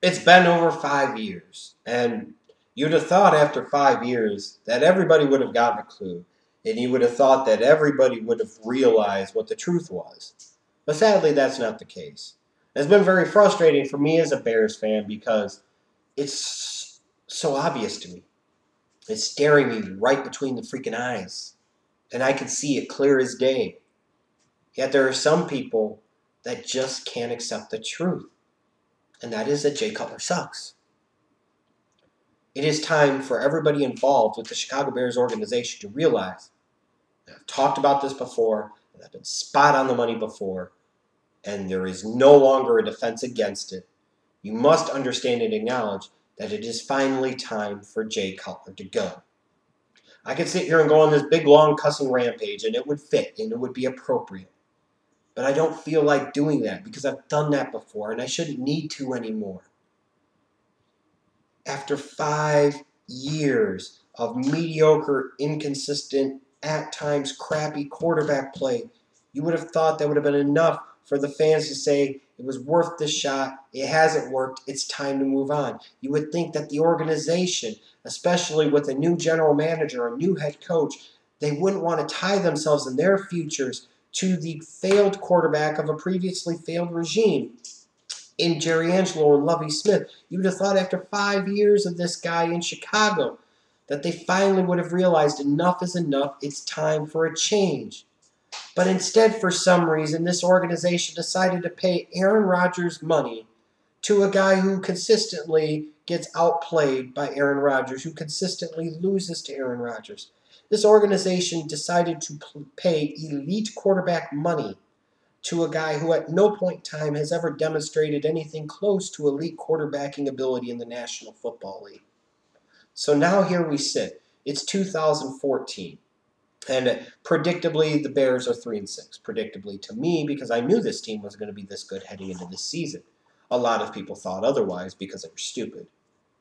It's been over 5 years, and you'd have thought after 5 years that everybody would have gotten a clue, and you would have thought that everybody would have realized what the truth was. But sadly, that's not the case. It's been very frustrating for me as a Bears fan because it's so obvious to me. It's staring me right between the freaking eyes, and I can see it clear as day. Yet there are some people that just can't accept the truth, and that is that Jay Cutler sucks. It is time for everybody involved with the Chicago Bears organization to realize that I've talked about this before, and I've been spot on the money before, and there is no longer a defense against it. You must understand and acknowledge that it is finally time for Jay Cutler to go. I could sit here and go on this big, long cussing rampage, and it would fit, and it would be appropriate. But I don't feel like doing that because I've done that before, and I shouldn't need to anymore. After 5 years of mediocre, inconsistent, at times crappy quarterback play, you would have thought that would have been enough for the fans to say it was worth the shot, it hasn't worked, it's time to move on. You would think that the organization, especially with a new general manager, a new head coach, they wouldn't want to tie themselves and their futures to the failed quarterback of a previously failed regime in Jerry Angelo and Lovie Smith. You would have thought after 5 years of this guy in Chicago that they finally would have realized enough is enough, it's time for a change. But instead, for some reason, this organization decided to pay Aaron Rodgers money to a guy who consistently gets outplayed by Aaron Rodgers, who consistently loses to Aaron Rodgers. This organization decided to pay elite quarterback money to a guy who at no point in time has ever demonstrated anything close to elite quarterbacking ability in the National Football League. So now here we sit. It's 2014. And predictably, the Bears are 3-6. Predictably to me, because I knew this team was going to be this good heading into this season. A lot of people thought otherwise because they were stupid.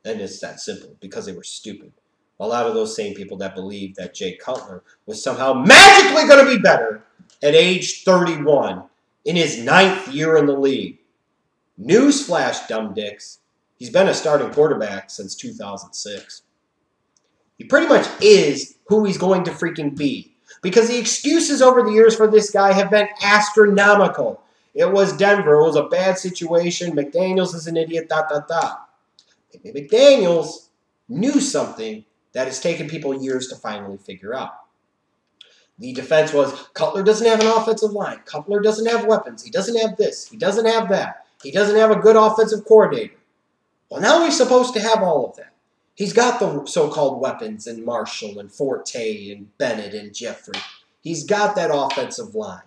And it's that simple, because they were stupid. A lot of those same people that believed that Jay Cutler was somehow magically going to be better at age 31 in his 9th year in the league. Newsflash, dumb dicks. He's been a starting quarterback since 2006. He pretty much is who he's going to freaking be. Because the excuses over the years for this guy have been astronomical. It was Denver. It was a bad situation. McDaniels is an idiot, ... Maybe McDaniels knew something that has taken people years to finally figure out. The defense was, Cutler doesn't have an offensive line. Cutler doesn't have weapons. He doesn't have this. He doesn't have that. He doesn't have a good offensive coordinator. Well, now he's supposed to have all of that. He's got the so-called weapons in Marshall and Forte and Bennett and Jeffrey. He's got that offensive line.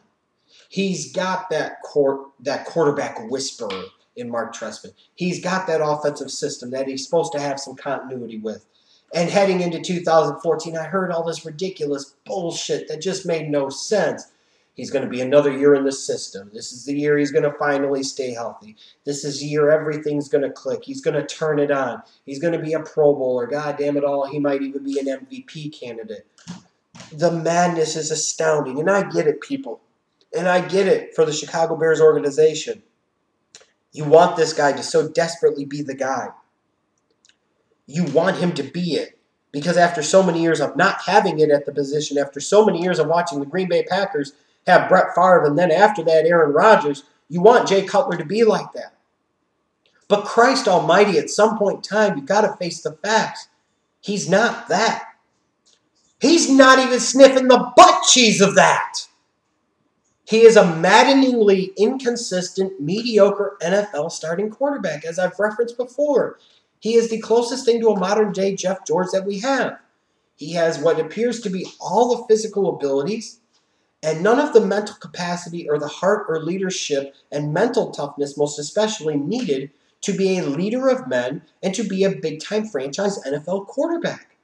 He's got that quarterback whisperer in Mark Trestman. He's got that offensive system that he's supposed to have some continuity with. And heading into 2014, I heard all this ridiculous bullshit that just made no sense. He's going to be another year in the system. This is the year he's going to finally stay healthy. This is the year everything's going to click. He's going to turn it on. He's going to be a Pro Bowler. God damn it all, he might even be an MVP candidate. The madness is astounding. And I get it, people. And I get it for the Chicago Bears organization. You want this guy to so desperately be the guy. You want him to be it. Because after so many years of not having it at the position, after so many years of watching the Green Bay Packers have Brett Favre, and then after that Aaron Rodgers, you want Jay Cutler to be like that. But Christ almighty, at some point in time, you've got to face the facts. He's not that. He's not even sniffing the butt cheese of that. He is a maddeningly inconsistent, mediocre NFL starting quarterback, as I've referenced before. He is the closest thing to a modern-day Jeff George that we have. He has what appears to be all the physical abilities and none of the mental capacity or the heart or leadership and mental toughness most especially needed to be a leader of men and to be a big-time franchise NFL quarterback.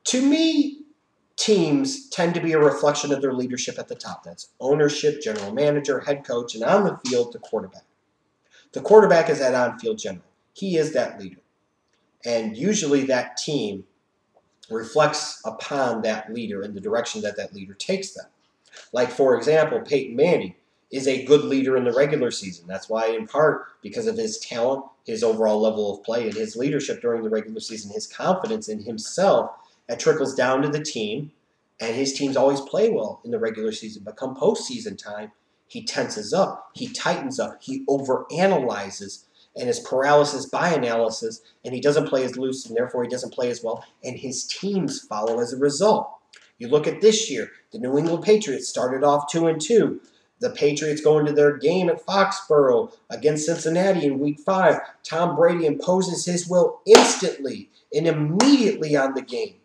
To me, teams tend to be a reflection of their leadership at the top. That's ownership, general manager, head coach, and on the field, the quarterback. The quarterback is that on-field general. He is that leader. And usually that team reflects upon that leader and the direction that that leader takes them. Like, for example, Peyton Manning is a good leader in the regular season. That's why, in part, because of his talent, his overall level of play, and his leadership during the regular season, his confidence in himself, it trickles down to the team, and his teams always play well in the regular season. But come postseason time, he tenses up, he tightens up, he overanalyzes, and his paralysis by analysis, and he doesn't play as loose, and therefore he doesn't play as well, and his teams follow as a result. You look at this year, the New England Patriots started off 2-2. The Patriots go into their game at Foxborough against Cincinnati in Week 5. Tom Brady imposes his will instantly and immediately on the game.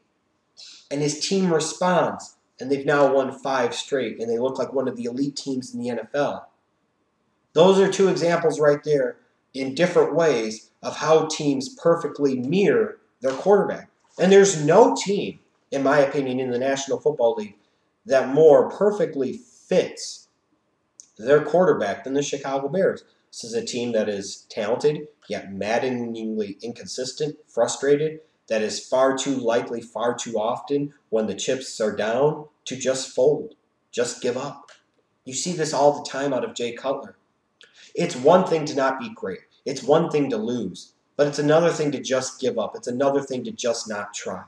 And his team responds. And they've now won 5 straight. And they look like one of the elite teams in the NFL. Those are 2 examples right there in different ways of how teams perfectly mirror their quarterback. And there's no team, in my opinion, in the National Football League that more perfectly fits their quarterback than the Chicago Bears. This is a team that is talented, yet maddeningly inconsistent, frustrated, that is far too likely, far too often, when the chips are down, to just fold, just give up. You see this all the time out of Jay Cutler. It's one thing to not be great. It's one thing to lose. But it's another thing to just give up. It's another thing to just not try.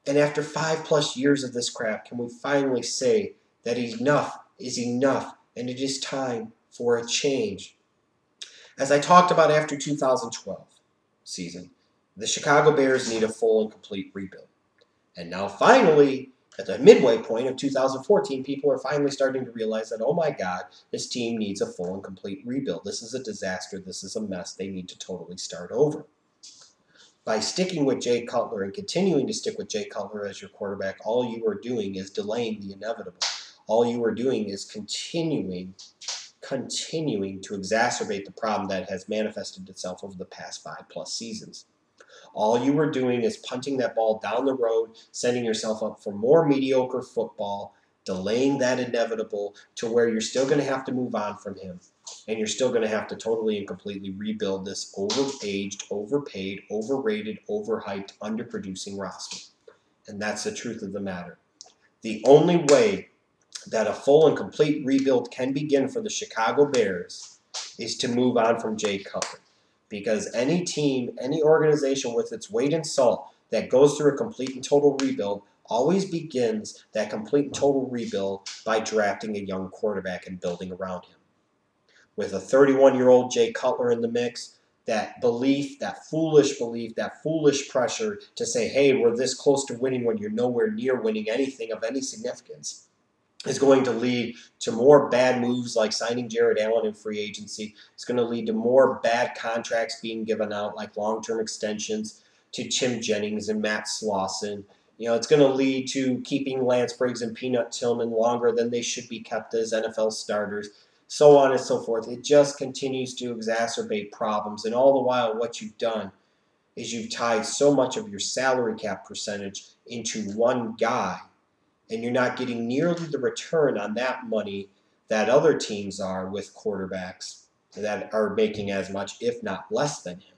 And after 5+ years of this crap, can we finally say that enough is enough? And it is time for a change. As I talked about after 2012 season, the Chicago Bears need a full and complete rebuild. And now finally, at the midway point of 2014, people are finally starting to realize that, oh my God, this team needs a full and complete rebuild. This is a disaster. This is a mess. They need to totally start over. By sticking with Jay Cutler and continuing to stick with Jay Cutler as your quarterback, all you are doing is delaying the inevitable. All you are doing is continuing to exacerbate the problem that has manifested itself over the past 5+ seasons. All you are doing is punting that ball down the road, setting yourself up for more mediocre football, delaying that inevitable to where you're still going to have to move on from him. And you're still going to have to totally and completely rebuild this overaged, overpaid, overrated, overhyped, underproducing roster. And that's the truth of the matter. The only way that a full and complete rebuild can begin for the Chicago Bears is to move on from Jay Cutler. Because any team, any organization with its weight in salt that goes through a complete and total rebuild always begins that complete and total rebuild by drafting a young quarterback and building around him. With a 31-year-old Jay Cutler in the mix, that belief, that foolish pressure to say, hey, we're this close to winning when you're nowhere near winning anything of any significance, is going to lead to more bad moves like signing Jared Allen in free agency. It's going to lead to more bad contracts being given out like long-term extensions to Tim Jennings and Matt Slauson. It's going to lead to keeping Lance Briggs and Peanut Tillman longer than they should be kept as NFL starters, so on and so forth. It just continues to exacerbate problems. And all the while, what you've done is you've tied so much of your salary cap percentage into one guy, and you're not getting nearly the return on that money that other teams are with quarterbacks that are making as much, if not less than him.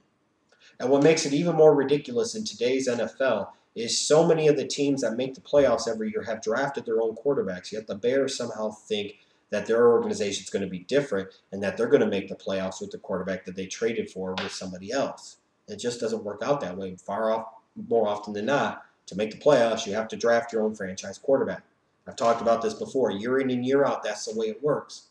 And what makes it even more ridiculous in today's NFL is so many of the teams that make the playoffs every year have drafted their own quarterbacks, yet the Bears somehow think that their organization is going to be different and that they're going to make the playoffs with the quarterback that they traded for with somebody else. It just doesn't work out that way. More often than not, to make the playoffs, you have to draft your own franchise quarterback. I've talked about this before. Year in and year out, that's the way it works.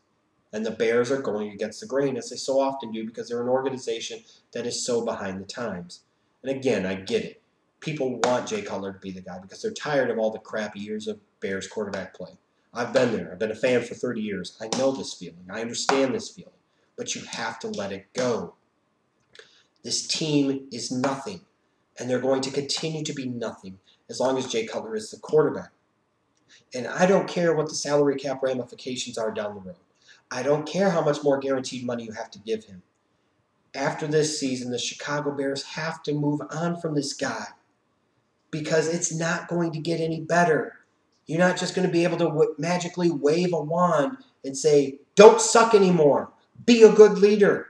And the Bears are going against the grain, as they so often do, because they're an organization that is so behind the times. And again, I get it. People want Jay Cutler to be the guy because they're tired of all the crappy years of Bears quarterback play. I've been there. I've been a fan for 30 years. I know this feeling. I understand this feeling. But you have to let it go. This team is nothing. And they're going to continue to be nothing as long as Jay Cutler is the quarterback. And I don't care what the salary cap ramifications are down the road. I don't care how much more guaranteed money you have to give him. After this season, the Chicago Bears have to move on from this guy because it's not going to get any better. You're not just going to be able to magically wave a wand and say, don't suck anymore. Be a good leader.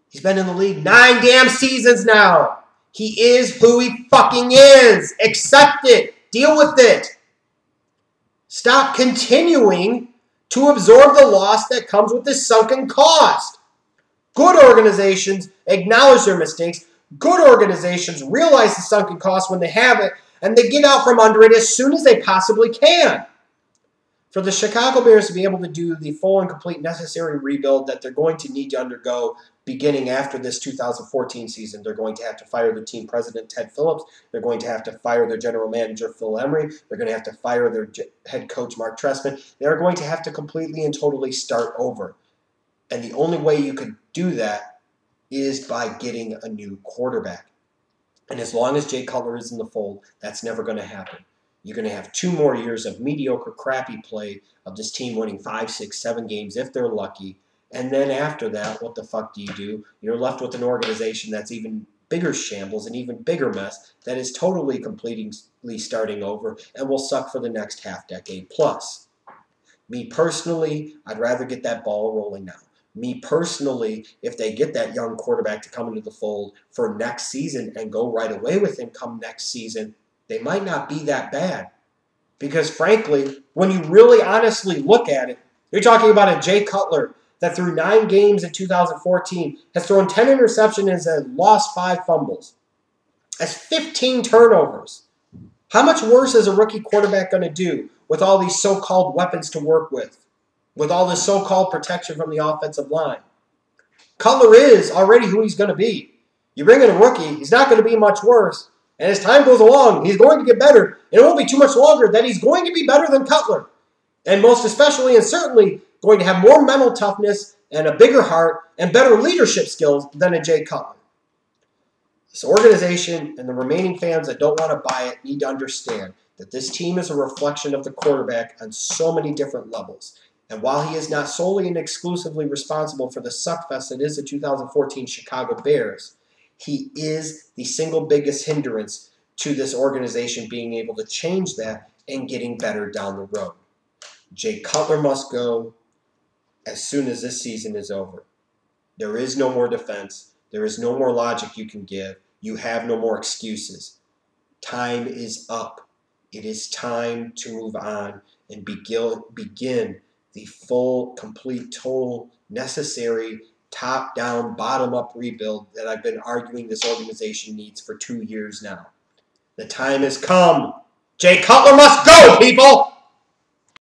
He's been in the league 9 damn seasons now. He is who he fucking is. Accept it. Deal with it. Stop continuing to absorb the loss that comes with this sunken cost. Good organizations acknowledge their mistakes. Good organizations realize the sunken cost when they have it, and they get out from under it as soon as they possibly can. For the Chicago Bears to be able to do the full and complete necessary rebuild that they're going to need to undergo beginning after this 2014 season, they're going to have to fire the team president, Ted Phillips. They're going to have to fire their general manager, Phil Emery. They're going to have to fire their head coach, Mark Trestman. They're going to have to completely and totally start over. And the only way you could do that is by getting a new quarterback. And as long as Jay Cutler is in the fold, that's never going to happen. You're going to have 2 more years of mediocre, crappy play of this team winning 5, 6, 7 games if they're lucky. And then after that, what the fuck do you do? You're left with an organization that's even bigger shambles, an even bigger mess that is totally completely starting over and will suck for the next half decade plus. Me personally, I'd rather get that ball rolling now. Me personally, if they get that young quarterback to come into the fold for next season and go right away with him come next season, they might not be that bad. Because frankly, when you really honestly look at it, you're talking about a Jay Cutler that through 9 games in 2014 has thrown 10 interceptions and has lost 5 fumbles. That's 15 turnovers. How much worse is a rookie quarterback going to do with all these so-called weapons to work with all this so-called protection from the offensive line? Cutler is already who he's going to be. You bring in a rookie, he's not going to be much worse. And as time goes along, he's going to get better. And it won't be too much longer that he's going to be better than Cutler. And most especially and certainly going to have more mental toughness and a bigger heart and better leadership skills than a Jay Cutler. This organization and the remaining fans that don't want to buy it need to understand that this team is a reflection of the quarterback on so many different levels. And while he is not solely and exclusively responsible for the suckfest that is the 2014 Chicago Bears, he is the single biggest hindrance to this organization being able to change that and getting better down the road. Jay Cutler must go as soon as this season is over. There is no more defense. There is no more logic you can give. You have no more excuses. Time is up. It is time to move on and begin the full, complete, total, necessary, top-down, bottom-up rebuild that I've been arguing this organization needs for 2 years now. The time has come. Jay Cutler must go, people!